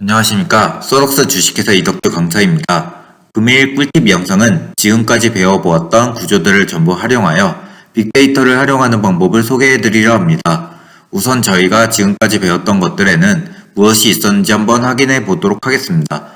안녕하십니까. 소록스 주식회사 이덕규 강사입니다. 금일 꿀팁 영상은 지금까지 배워보았던 구조들을 전부 활용하여 빅데이터를 활용하는 방법을 소개해드리려 합니다. 우선 저희가 지금까지 배웠던 것들에는 무엇이 있었는지 한번 확인해 보도록 하겠습니다.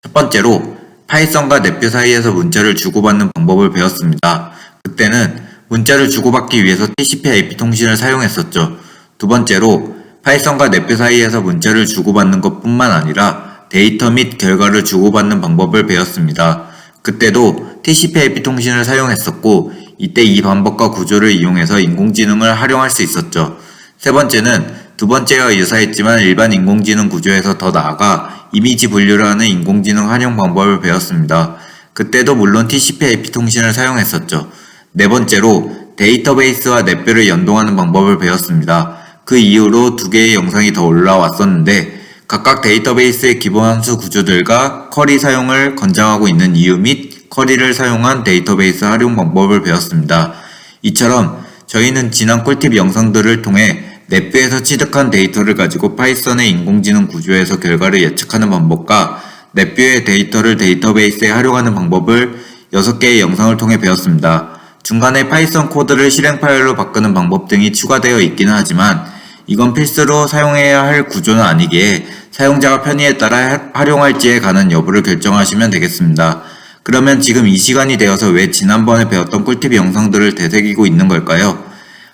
첫 번째로 파이썬과 넷뷰 사이에서 문자를 주고받는 방법을 배웠습니다. 그때는 문자를 주고받기 위해서 TCP/IP 통신을 사용했었죠. 두 번째로 파이썬과 넷뷰 사이에서 문자를 주고받는 것뿐만 아니라 데이터 및 결과를 주고받는 방법을 배웠습니다. 그때도 TCP/IP 통신을 사용했었고 이때 이 방법과 구조를 이용해서 인공지능을 활용할 수 있었죠. 세 번째는 두 번째와 유사했지만 일반 인공지능 구조에서 더 나아가 이미지 분류를 하는 인공지능 활용 방법을 배웠습니다. 그때도 물론 TCP/IP 통신을 사용했었죠. 네 번째로 데이터베이스와 넷뷰를 연동하는 방법을 배웠습니다. 그 이후로 두 개의 영상이 더 올라왔었는데 각각 데이터베이스의 기본 함수 구조들과 쿼리 사용을 권장하고 있는 이유 및 쿼리를 사용한 데이터베이스 활용 방법을 배웠습니다. 이처럼 저희는 지난 꿀팁 영상들을 통해 넷뷰에서 취득한 데이터를 가지고 파이썬의 인공지능 구조에서 결과를 예측하는 방법과 넷뷰의 데이터를 데이터베이스에 활용하는 방법을 6개의 영상을 통해 배웠습니다. 중간에 파이썬 코드를 실행 파일로 바꾸는 방법 등이 추가되어 있기는 하지만 이건 필수로 사용해야 할 구조는 아니기에 사용자가 편의에 따라 활용할지에 관한 여부를 결정하시면 되겠습니다. 그러면 지금 이 시간이 되어서 왜 지난번에 배웠던 꿀팁 영상들을 되새기고 있는 걸까요?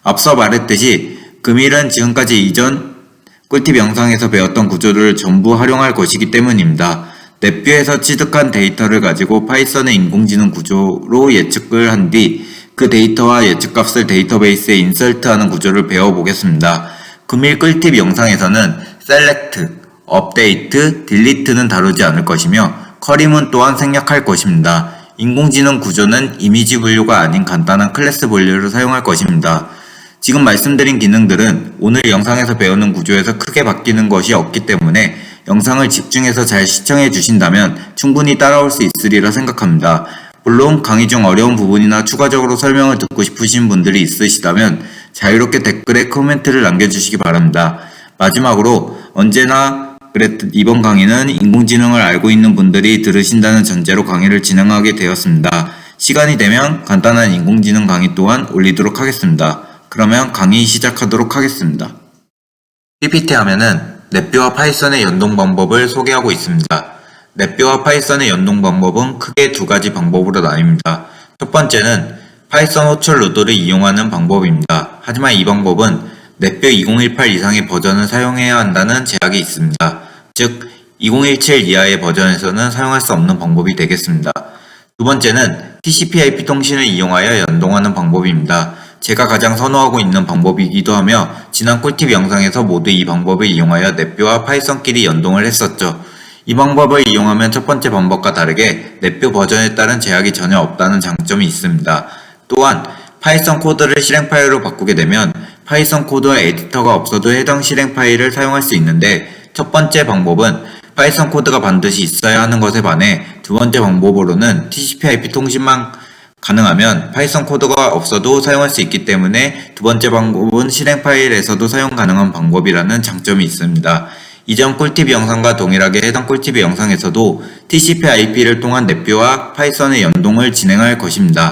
앞서 말했듯이 금일은 지금까지 이전 꿀팁 영상에서 배웠던 구조들을 전부 활용할 것이기 때문입니다. 넷뷰에서 취득한 데이터를 가지고 파이썬의 인공지능 구조로 예측을 한 뒤 그 데이터와 예측값을 데이터베이스에 인설트하는 구조를 배워보겠습니다. 금일 꿀팁 영상에서는 select, update, delete는 다루지 않을 것이며 쿼리문 또한 생략할 것입니다. 인공지능 구조는 이미지 분류가 아닌 간단한 클래스 분류를 사용할 것입니다. 지금 말씀드린 기능들은 오늘 영상에서 배우는 구조에서 크게 바뀌는 것이 없기 때문에 영상을 집중해서 잘 시청해 주신다면 충분히 따라올 수 있으리라 생각합니다. 물론 강의 중 어려운 부분이나 추가적으로 설명을 듣고 싶으신 분들이 있으시다면 자유롭게 댓글에 코멘트를 남겨주시기 바랍니다. 마지막으로 언제나 그랬듯 이번 강의는 인공지능을 알고 있는 분들이 들으신다는 전제로 강의를 진행하게 되었습니다. 시간이 되면 간단한 인공지능 강의 또한 올리도록 하겠습니다. 그러면 강의 시작하도록 하겠습니다. PPT 하면은 넷뷰와 파이썬의 연동 방법을 소개하고 있습니다. 넷뷰와 파이썬의 연동 방법은 크게 두 가지 방법으로 나뉩니다. 첫 번째는 파이썬 호출 루드를 이용하는 방법입니다. 하지만 이 방법은 넷뷰 2018 이상의 버전을 사용해야 한다는 제약이 있습니다. 즉 2017 이하의 버전에서는 사용할 수 없는 방법이 되겠습니다. 두 번째는 TCP/IP 통신을 이용하여 연동하는 방법입니다. 제가 가장 선호하고 있는 방법이기도 하며 지난 꿀팁 영상에서 모두 이 방법을 이용하여 넷뷰와 파이썬끼리 연동을 했었죠. 이 방법을 이용하면 첫 번째 방법과 다르게 넷뷰 버전에 따른 제약이 전혀 없다는 장점이 있습니다. 또한 파이썬 코드를 실행 파일로 바꾸게 되면 파이썬 코드와 에디터가 없어도 해당 실행 파일을 사용할 수 있는데 첫 번째 방법은 파이썬 코드가 반드시 있어야 하는 것에 반해 두 번째 방법으로는 TCP/IP 통신만 가능하면 파이썬 코드가 없어도 사용할 수 있기 때문에 두 번째 방법은 실행 파일에서도 사용 가능한 방법이라는 장점이 있습니다. 이전 꿀팁 영상과 동일하게 해당 꿀팁 영상에서도 TCP/IP를 통한 넷뷰와 파이썬의 연동을 진행할 것입니다.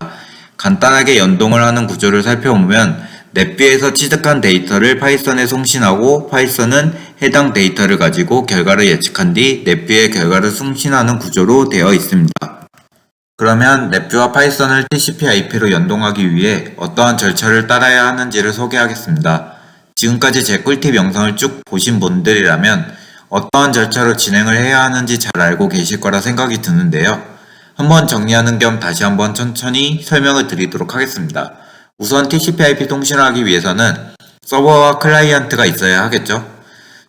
간단하게 연동을 하는 구조를 살펴보면 넷뷰에서 취득한 데이터를 파이썬에 송신하고 파이썬은 해당 데이터를 가지고 결과를 예측한 뒤 넷뷰의 결과를 송신하는 구조로 되어 있습니다. 그러면 넷뷰와 파이썬을 TCP/IP로 연동하기 위해 어떠한 절차를 따라야 하는지를 소개하겠습니다. 지금까지 제 꿀팁 영상을 쭉 보신 분들이라면 어떠한 절차로 진행을 해야 하는지 잘 알고 계실 거라 생각이 드는데요. 한번 정리하는 겸 다시 한번 천천히 설명을 드리도록 하겠습니다. 우선 TCP/IP 통신을 하기 위해서는 서버와 클라이언트가 있어야 하겠죠.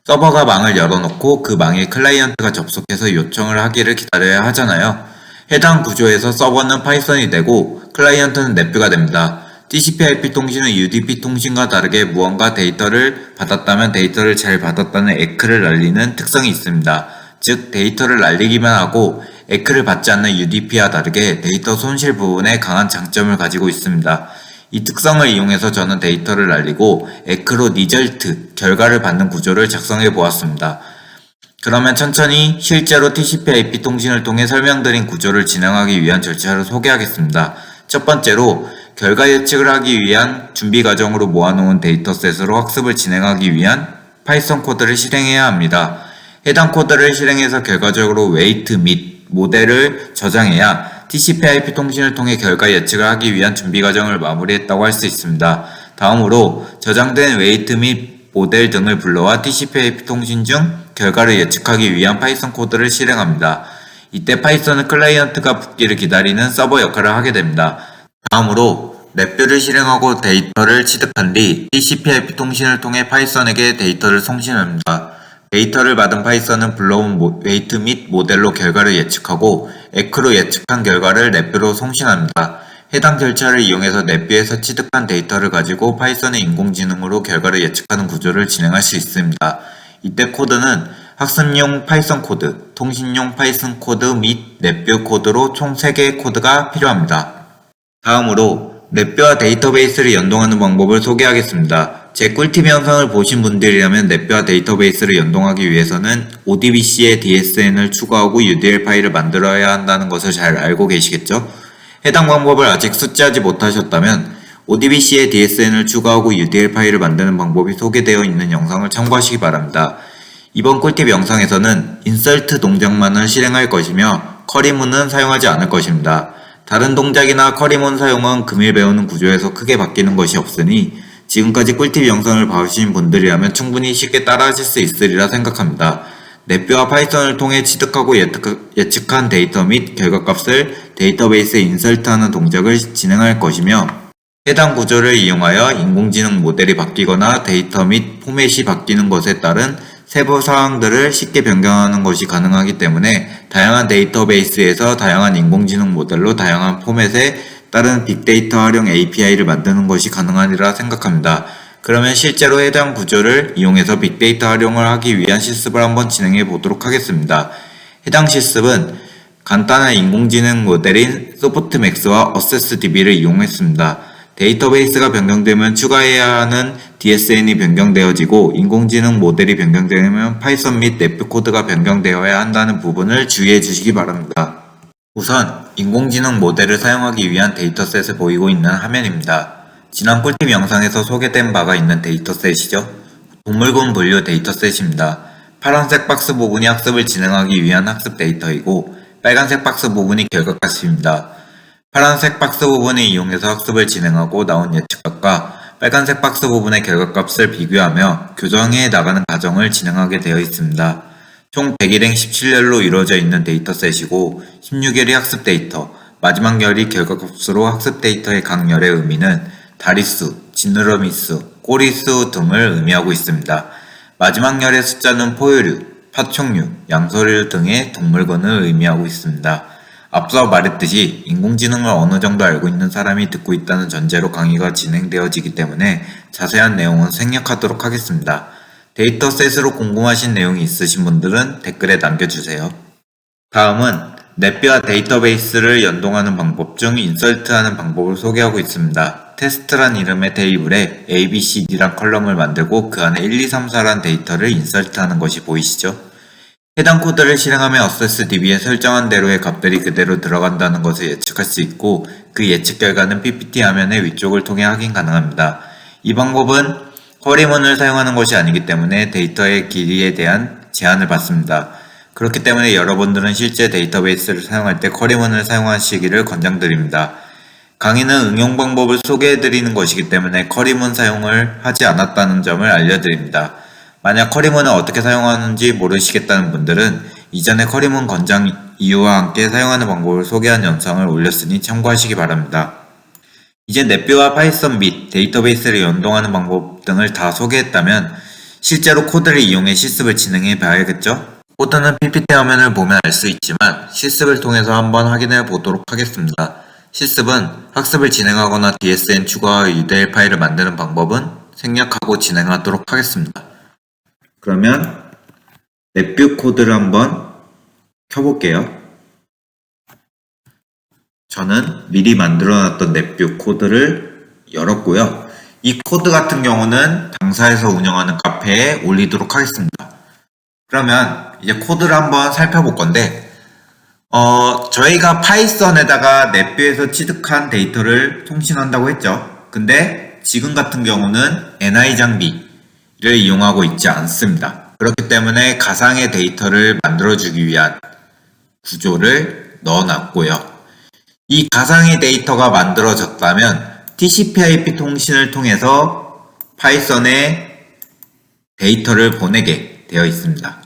서버가 망을 열어놓고 그 망에 클라이언트가 접속해서 요청을 하기를 기다려야 하잖아요. 해당 구조에서 서버는 파이썬이 되고 클라이언트는 넷뷰가 됩니다. TCP/IP 통신은 UDP 통신과 다르게 무언가 데이터를 받았다면 데이터를 잘 받았다는 에크를 날리는 특성이 있습니다. 즉 데이터를 날리기만 하고 에크를 받지 않는 UDP와 다르게 데이터 손실 부분에 강한 장점을 가지고 있습니다. 이 특성을 이용해서 저는 데이터를 날리고 에크로 리절트, 결과를 받는 구조를 작성해 보았습니다. 그러면 천천히 실제로 TCP/IP 통신을 통해 설명드린 구조를 진행하기 위한 절차를 소개하겠습니다. 첫 번째로 결과 예측을 하기 위한 준비 과정으로 모아놓은 데이터셋으로 학습을 진행하기 위한 파이썬 코드를 실행해야 합니다. 해당 코드를 실행해서 결과적으로 웨이트 및 모델을 저장해야 TCP/IP 통신을 통해 결과 예측을 하기 위한 준비 과정을 마무리했다고 할 수 있습니다. 다음으로 저장된 웨이트 및 모델 등을 불러와 TCP/IP 통신 중 결과를 예측하기 위한 파이썬 코드를 실행합니다. 이때 파이썬은 클라이언트가 붙기를 기다리는 서버 역할을 하게 됩니다. 다음으로 랩뷰를 실행하고 데이터를 취득한 뒤 TCP/IP 통신을 통해 파이썬에게 데이터를送신합니다. 데이터를 받은 파이썬은 불러온 웨이트 및 모델로 결과를 예측하고 에크로 예측한 결과를 랩뷰로送신합니다. 해당 절차를 이용해서 랩뷰에서 취득한 데이터를 가지고 파이썬의 인공지능으로 결과를 예측하는 구조를 진행할 수 있습니다. 이때 코드는 학습용 파이썬 코드, 통신용 파이썬 코드 및 랩뷰 코드로 총 3개의 코드가 필요합니다. 다음으로 랩뷰와 데이터베이스를 연동하는 방법을 소개하겠습니다. 제 꿀팁 영상을 보신 분들이라면 랩뷰와 데이터베이스를 연동하기 위해서는 ODBC에 DSN을 추가하고 UDL 파일을 만들어야 한다는 것을 잘 알고 계시겠죠? 해당 방법을 아직 숙지하지 못하셨다면 ODBC에 DSN을 추가하고 UDL 파일을 만드는 방법이 소개되어 있는 영상을 참고하시기 바랍니다. 이번 꿀팁 영상에서는 인설트 동작만을 실행할 것이며 커리문은 사용하지 않을 것입니다. 다른 동작이나 커리문 사용은 금일 배우는 구조에서 크게 바뀌는 것이 없으니 지금까지 꿀팁 영상을 봐주신 분들이라면 충분히 쉽게 따라하실 수 있으리라 생각합니다. 랩뷰와 파이썬을 통해 취득하고 예측한 데이터 및 결과값을 데이터베이스에 인설트하는 동작을 진행할 것이며 해당 구조를 이용하여 인공지능 모델이 바뀌거나 데이터 및 포맷이 바뀌는 것에 따른 세부 사항들을 쉽게 변경하는 것이 가능하기 때문에 다양한 데이터베이스에서 다양한 인공지능 모델로 다양한 포맷에 따른 빅데이터 활용 API를 만드는 것이 가능하리라 생각합니다. 그러면 실제로 해당 구조를 이용해서 빅데이터 활용을 하기 위한 실습을 한번 진행해 보도록 하겠습니다. 해당 실습은 간단한 인공지능 모델인 소프트맥스와 어세스DB를 이용했습니다. 데이터베이스가 변경되면 추가해야 하는 DSN이 변경되어지고 인공지능 모델이 변경되면 파이썬 및 랩뷰 코드가 변경되어야 한다는 부분을 주의해 주시기 바랍니다. 우선 인공지능 모델을 사용하기 위한 데이터셋을 보이고 있는 화면입니다. 지난 꿀팁 영상에서 소개된 바가 있는 데이터셋이죠. 동물군 분류 데이터셋입니다. 파란색 박스 부분이 학습을 진행하기 위한 학습 데이터이고 빨간색 박스 부분이 결과값입니다. 파란색 박스 부분을 이용해서 학습을 진행하고 나온 예측값과 빨간색 박스 부분의 결과값을 비교하며 교정해 나가는 과정을 진행하게 되어 있습니다. 총 100일행 17열로 이루어져 있는 데이터셋이고 16열이 학습 데이터, 마지막 열이 결과값으로 학습 데이터의 각 열의 의미는 다리수, 지느러미수, 꼬리수 등을 의미하고 있습니다. 마지막 열의 숫자는 포유류, 파충류, 양서류 등의 동물군을 의미하고 있습니다. 앞서 말했듯이 인공지능을 어느 정도 알고 있는 사람이 듣고 있다는 전제로 강의가 진행되어지기 때문에 자세한 내용은 생략하도록 하겠습니다. 데이터셋으로 궁금하신 내용이 있으신 분들은 댓글에 남겨주세요. 다음은 랩뷰와 데이터베이스를 연동하는 방법 중 인설트하는 방법을 소개하고 있습니다. 테스트란 이름의 테이블에 ABCD란 컬럼을 만들고 그 안에 1, 2, 3, 4란 데이터를 인설트하는 것이 보이시죠? 해당 코드를 실행하며 어세스DB에 설정한 대로의 값들이 그대로 들어간다는 것을 예측할 수 있고 그 예측 결과는 PPT 화면의 위쪽을 통해 확인 가능합니다. 이 방법은 커리문을 사용하는 것이 아니기 때문에 데이터의 길이에 대한 제한을 받습니다. 그렇기 때문에 여러분들은 실제 데이터베이스를 사용할 때 커리문을 사용하시기를 권장드립니다. 강의는 응용 방법을 소개해드리는 것이기 때문에 커리문 사용을 하지 않았다는 점을 알려드립니다. 만약 커리문을 어떻게 사용하는지 모르시겠다는 분들은 이전에 커리문 권장 이유와 함께 사용하는 방법을 소개한 영상을 올렸으니 참고하시기 바랍니다. 이제 랩뷰와 파이썬 및 데이터베이스를 연동하는 방법 등을 다 소개했다면 실제로 코드를 이용해 실습을 진행해 봐야겠죠? 코드는 PPT 화면을 보면 알 수 있지만 실습을 통해서 한번 확인해 보도록 하겠습니다. 실습은 학습을 진행하거나 DSN 추가와 UDL 파일을 만드는 방법은 생략하고 진행하도록 하겠습니다. 그러면 랩뷰 코드를 한번 켜볼게요. 저는 미리 만들어놨던 랩뷰 코드를 열었고요. 이 코드 같은 경우는 당사에서 운영하는 카페에 올리도록 하겠습니다. 그러면 이제 코드를 한번 살펴볼 건데, 저희가 파이썬에다가 넷뷰에서 취득한 데이터를 통신한다고 했죠. 근데 지금 같은 경우는 NI 장비를 이용하고 있지 않습니다. 그렇기 때문에 가상의 데이터를 만들어주기 위한 구조를 넣어놨고요. 이 가상의 데이터가 만들어졌다면 TCP/IP 통신을 통해서 파이썬에 데이터를 보내게 되어 있습니다.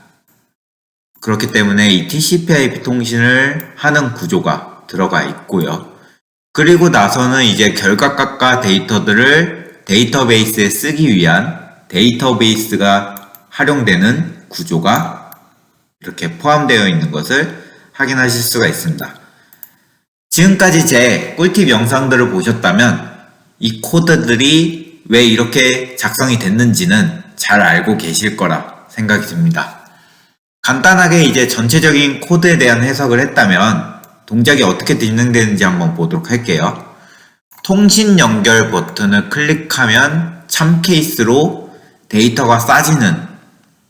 그렇기 때문에 이 TCP/IP 통신을 하는 구조가 들어가 있고요. 그리고 나서는 이제 결과값과 데이터들을 데이터베이스에 쓰기 위한 데이터베이스가 활용되는 구조가 이렇게 포함되어 있는 것을 확인하실 수가 있습니다. 지금까지 제 꿀팁 영상들을 보셨다면 이 코드들이 왜 이렇게 작성이 됐는지는 잘 알고 계실 거라 생각이 듭니다. 간단하게 이제 전체적인 코드에 대한 해석을 했다면 동작이 어떻게 진행되는지 한번 보도록 할게요. 통신 연결 버튼을 클릭하면 참 케이스로 데이터가 싸지는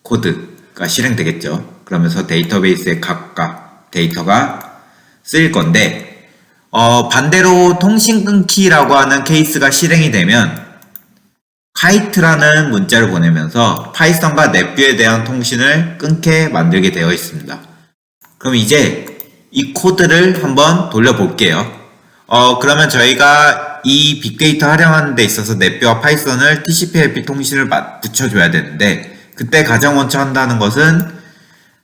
코드가 실행되겠죠. 그러면서 데이터베이스에 각각 데이터가 쓰일 건데, 반대로 통신 끊기라고 하는 케이스가 실행이 되면 카이트라는 문자를 보내면서 파이썬과 넷뷰에 대한 통신을 끊게 만들게 되어 있습니다. 그럼 이제 이 코드를 한번 돌려볼게요. 그러면 저희가 이 빅데이터 활용하는 데 있어서 넷뷰와 파이썬을 TCP/IP 통신을 붙여줘야 되는데, 그때 가장 먼저 한다는 것은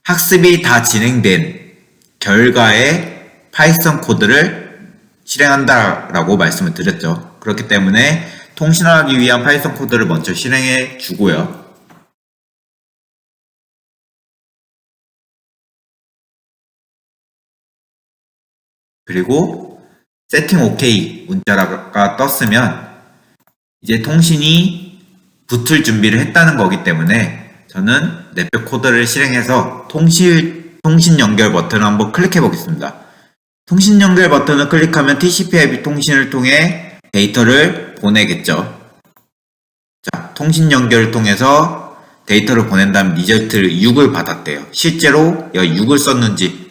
학습이 다 진행된 결과에 파이썬 코드를 실행한다라고 말씀을 드렸죠. 그렇기 때문에 통신하기 위한 파이썬 코드를 먼저 실행해 주고요. 그리고 세팅 OK 문자가 떴으면 이제 통신이 붙을 준비를 했다는 거기 때문에 저는 넷뷰 코드를 실행해서 통신 연결 버튼을 한번 클릭해 보겠습니다. 통신 연결 버튼을 클릭하면 TCP/IP 통신을 통해 데이터를 보내겠죠. 자, 통신 연결을 통해서 데이터를 보낸 다음 리저트를 6을 받았대요. 실제로 여기 6을 썼는지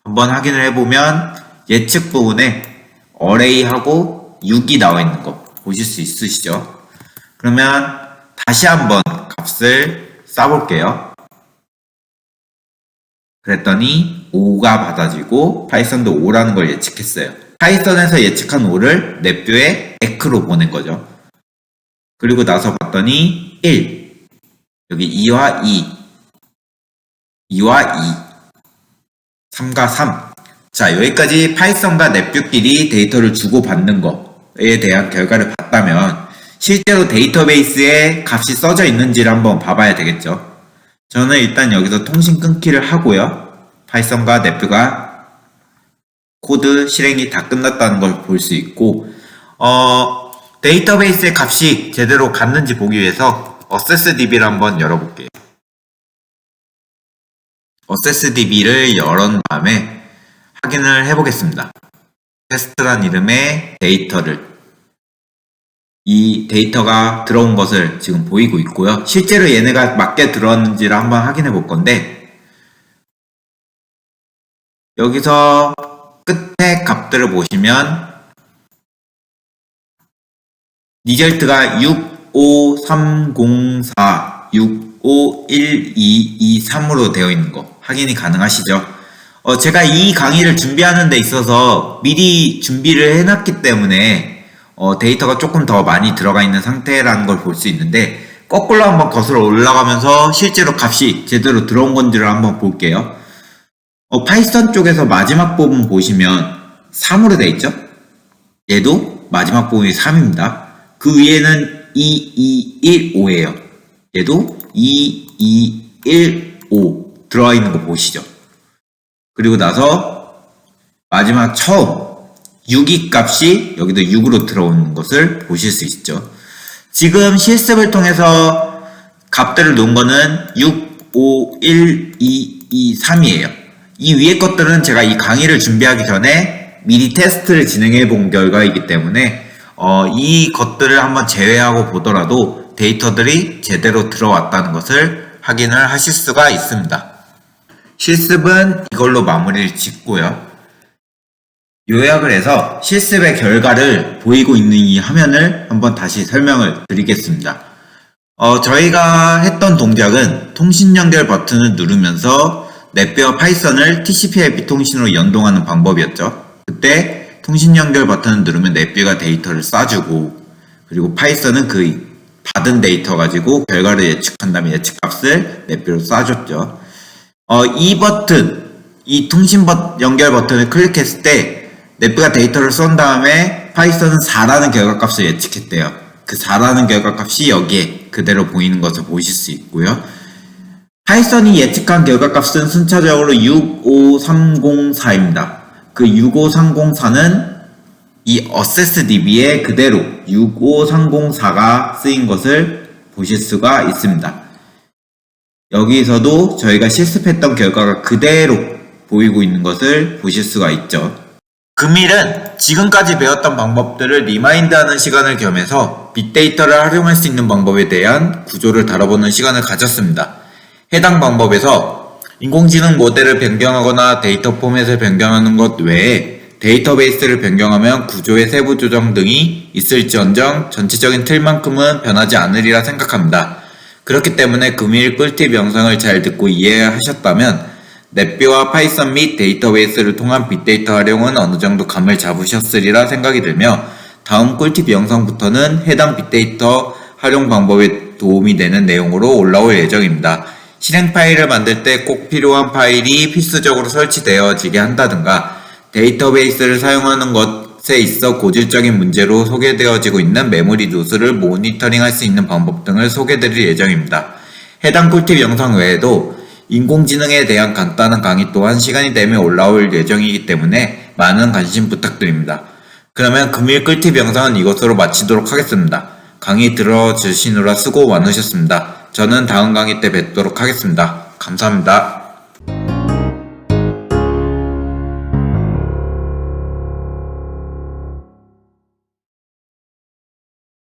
한번 확인을 해보면 예측 부분에 array하고 6이 나와 있는 거 보실 수 있으시죠? 그러면 다시 한번 값을 쌓아볼게요. 그랬더니 5가 받아지고 파이썬도 5라는 걸 예측했어요. 파이썬에서 예측한 5를 넷뷰에 ec로 보낸 거죠. 그리고 나서 봤더니 1, 여기 2와 2와 2, 3과 3. 자, 여기까지 파이썬과 넷뷰끼리 데이터를 주고받는 거에 대한 결과를 봤다면 실제로 데이터베이스에 값이 써져 있는지를 한번 봐봐야 되겠죠. 저는 일단 여기서 통신 끊기를 하고요. 파이썬과 넷뷰가 코드 실행이 다 끝났다는 걸 볼 수 있고, 데이터베이스의 값이 제대로 갔는지 보기 위해서 accessDB를 한번 열어볼게요. accessDB를 열은 다음에 확인을 해보겠습니다. 테스트란 이름의 이 데이터가 들어온 것을 지금 보이고 있고요. 실제로 얘네가 맞게 들어왔는지를 한번 확인해 볼 건데, 여기서 끝에 값들을 보시면 리절트가 65304, 651223으로 되어 있는 거 확인이 가능하시죠? 제가 이 강의를 준비하는 데 있어서 미리 준비를 해놨기 때문에 데이터가 조금 더 많이 들어가 있는 상태라는 걸 볼 수 있는데, 거꾸로 한번 거슬러 올라가면서 실제로 값이 제대로 들어온 건지를 한번 볼게요. 파이썬 쪽에서 마지막 부분 보시면 3으로 되어 있죠? 얘도 마지막 부분이 3입니다. 그 위에는 2215예요. 얘도 2215 들어와 있는 거 보시죠. 그리고 나서 마지막 처음 6이 값이 여기도 6으로 들어오는 것을 보실 수 있죠. 지금 실습을 통해서 값들을 놓은 거는 6, 5, 1, 2, 2, 3이에요. 이 위에 것들은 제가 이 강의를 준비하기 전에 미리 테스트를 진행해 본 결과이기 때문에 이 것들을 한번 제외하고 보더라도 데이터들이 제대로 들어왔다는 것을 확인을 하실 수가 있습니다. 실습은 이걸로 마무리를 짓고요. 요약을 해서 실습의 결과를 보이고 있는 이 화면을 한번 다시 설명을 드리겠습니다. 저희가 했던 동작은 통신 연결 버튼을 누르면서 넷배와 파이썬을 TCP/IP 통신으로 연동하는 방법이었죠. 그때 통신 연결 버튼을 누르면 넷배가 데이터를 쏴주고, 그리고 파이썬은 그 받은 데이터 가지고 결과를 예측한 다음에 예측값을 넷배로 쏴줬죠. 이 버튼, 이 통신 연결 버튼을 클릭했을 때 넷배가 데이터를 쏜 다음에 파이썬은 4라는 결과값을 예측했대요. 그 4라는 결과값이 여기에 그대로 보이는 것을 보실 수 있고요. 파이썬이 예측한 결과값은 순차적으로 65304입니다. 그 65304는 이 accessDB에 그대로 65304가 쓰인 것을 보실 수가 있습니다. 여기서도 저희가 실습했던 결과가 그대로 보이고 있는 것을 보실 수가 있죠. 금일은 지금까지 배웠던 방법들을 리마인드하는 시간을 겸해서 빅데이터를 활용할 수 있는 방법에 대한 구조를 다뤄보는 시간을 가졌습니다. 해당 방법에서 인공지능 모델을 변경하거나 데이터 포맷을 변경하는 것 외에 데이터베이스를 변경하면 구조의 세부 조정 등이 있을지언정 전체적인 틀만큼은 변하지 않으리라 생각합니다. 그렇기 때문에 금일 꿀팁 영상을 잘 듣고 이해하셨다면 넷배와 파이썬 및 데이터베이스를 통한 빅데이터 활용은 어느 정도 감을 잡으셨으리라 생각이 들며, 다음 꿀팁 영상부터는 해당 빅데이터 활용 방법에 도움이 되는 내용으로 올라올 예정입니다. 실행 파일을 만들 때 꼭 필요한 파일이 필수적으로 설치되어지게 한다든가, 데이터베이스를 사용하는 것에 있어 고질적인 문제로 소개되어지고 있는 메모리 누수를 모니터링할 수 있는 방법 등을 소개드릴 예정입니다. 해당 꿀팁 영상 외에도 인공지능에 대한 간단한 강의 또한 시간이 되면 올라올 예정이기 때문에 많은 관심 부탁드립니다. 그러면 금일 꿀팁 영상은 이것으로 마치도록 하겠습니다. 강의 들어주시느라 수고 많으셨습니다. 저는 다음 강의 때 뵙도록 하겠습니다. 감사합니다.